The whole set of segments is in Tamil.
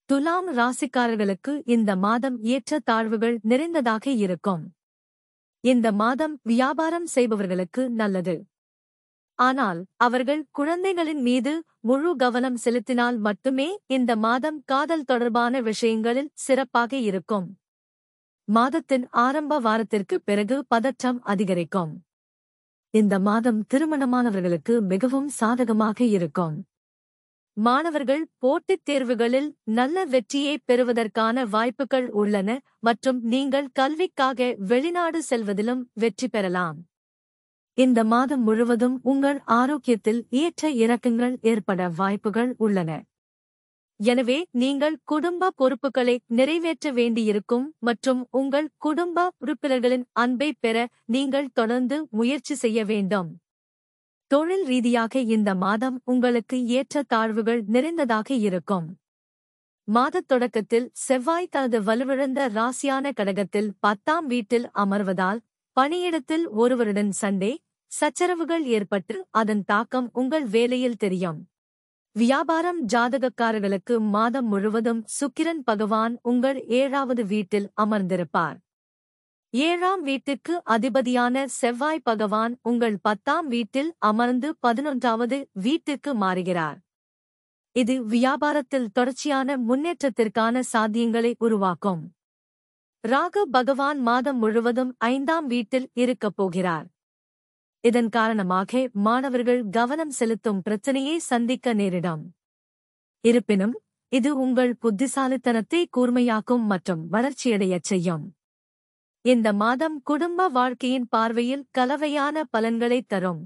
துலாம் ராசிக்காரர்களுக்கு இந்த மாதம் ஏற்ற தாழ்வுகள் நிறைந்ததாக இருக்கும். இந்த மாதம் வியாபாரம் செய்பவர்களுக்கு நல்லது. ஆனால் அவர்கள் குழந்தைகளின் மீது முழு கவனம் செலுத்தினால் மட்டுமே இந்த மாதம் காதல் தொடர்பான விஷயங்களில் சிறப்பாக இருக்கும். மாதத்தின் ஆரம்ப வாரத்திற்கு பிறகு பதற்றம் அதிகரிக்கும். இந்த மாதம் திருமணமானவர்களுக்கு மிகவும் சாதகமாக இருக்கும். மாணவர்கள் போட்டித் தேர்வுகளில் நல்ல வெற்றியை பெறுவதற்கான வாய்ப்புகள் உள்ளன மற்றும் நீங்கள் கல்விக்காக வெளிநாடு செல்வதிலும் வெற்றி பெறலாம். இந்த மாதம் முழுவதும் உங்கள் ஆரோக்கியத்தில் ஏற்ற இறக்கங்கள் ஏற்பட வாய்ப்புகள் உள்ளன. எனவே நீங்கள் குடும்ப பொறுப்புகளை நிறைவேற்ற வேண்டியிருக்கும் மற்றும் உங்கள் குடும்ப உறுப்பினர்களின் அன்பை பெற நீங்கள் தொடர்ந்து முயற்சி செய்ய வேண்டும். தொழில் ரீதியாக இந்த மாதம் உங்களுக்கு ஏற்ற தாழ்வுகள் நிறைந்ததாக இருக்கும். மாதத் தொடக்கத்தில் செவ்வாய் தனது வலுவிழந்த ராசியான கடகத்தில் 10ஆம் வீட்டில் அமர்வதால் பணியிடத்தில் ஒருவருடன் சண்டை, சச்சரவுகள் ஏற்பட்டு அதன் தாக்கம் உங்கள் வேலையில் தெரியும். வியாபாரம் ஜாதகக்காரர்களுக்கு மாதம் முழுவதும் சுக்கிரன் பகவான் உங்கள் 7வது வீட்டில் அமர்ந்திருப்பார். 7ஆம் வீட்டுக்கு அதிபதியான செவ்வாய் பகவான் உங்கள் 10ஆம் வீட்டில் அமர்ந்து 11வது வீட்டிற்கு மாறுகிறார். இது வியாபாரத்தில் தொடர்ச்சியான முன்னேற்றத்திற்கான சாத்தியங்களை உருவாக்கும். ராகு பகவான் மாதம் முழுவதும் 5ஆம் வீட்டில் இருக்கப் போகிறார். இதன் காரணமாக மாணவர்கள் கவனம் செலுத்தும் பிரச்சனையை சந்திக்க நேரிடும். இருப்பினும் இது உங்கள் புத்திசாலித்தனத்தை கூர்மையாக்கும் மற்றும் வளர்ச்சியடையச் செய்யும். இந்த மாதம் குடும்ப வாழ்க்கையின் பார்வையில் கலவையான பலன்களைத் தரும்.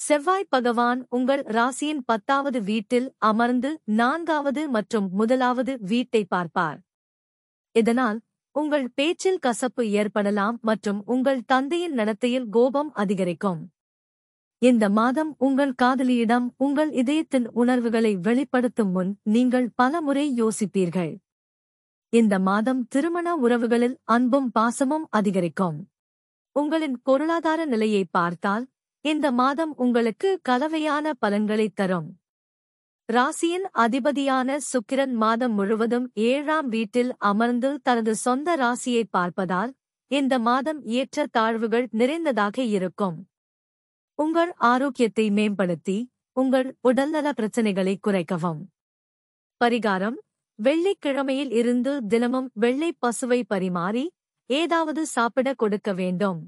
செவ்வாய் பகவான் உங்கள் ராசியின் 10வது வீட்டில் அமர்ந்து 4வது மற்றும் 1வது வீட்டை பார்ப்பார். இதனால் உங்கள் பேச்சில் கசப்பு ஏற்படலாம் மற்றும் உங்கள் தந்தையின் நடத்தையில் கோபம் அதிகரிக்கும். இந்த மாதம் உங்கள் காதலியிடம் உங்கள் இதயத்தின் உணர்வுகளை வெளிப்படுத்தும் முன் நீங்கள் பலமுறை யோசிப்பீர்கள். இந்த மாதம் திருமண உறவுகளில் அன்பும் பாசமும் அதிகரிக்கும். உங்களின் பொருளாதார நிலையை பார்த்தால் இந்த மாதம் உங்களுக்கு கலவையான பலன்களைத் தரும். ராசியின் அதிபதியான சுக்கிரன் மாதம் முழுவதும் 7ஆம் வீட்டில் அமர்ந்து தனது சொந்த ராசியை பார்ப்பதால் இந்த மாதம் ஏற்ற தாழ்வுகள் நிறைந்ததாக இருக்கும். உங்கள் ஆரோக்கியத்தை மேம்படுத்தி உங்கள் உடல்நல பிரச்சினைகளை குறைக்கவும். பரிகாரம்: வெள்ளிக்கிழமையில் இருந்து தினமும் வெள்ளை பசுவை பரிமாறி ஏதாவது சாப்பிட கொடுக்க வேண்டும்.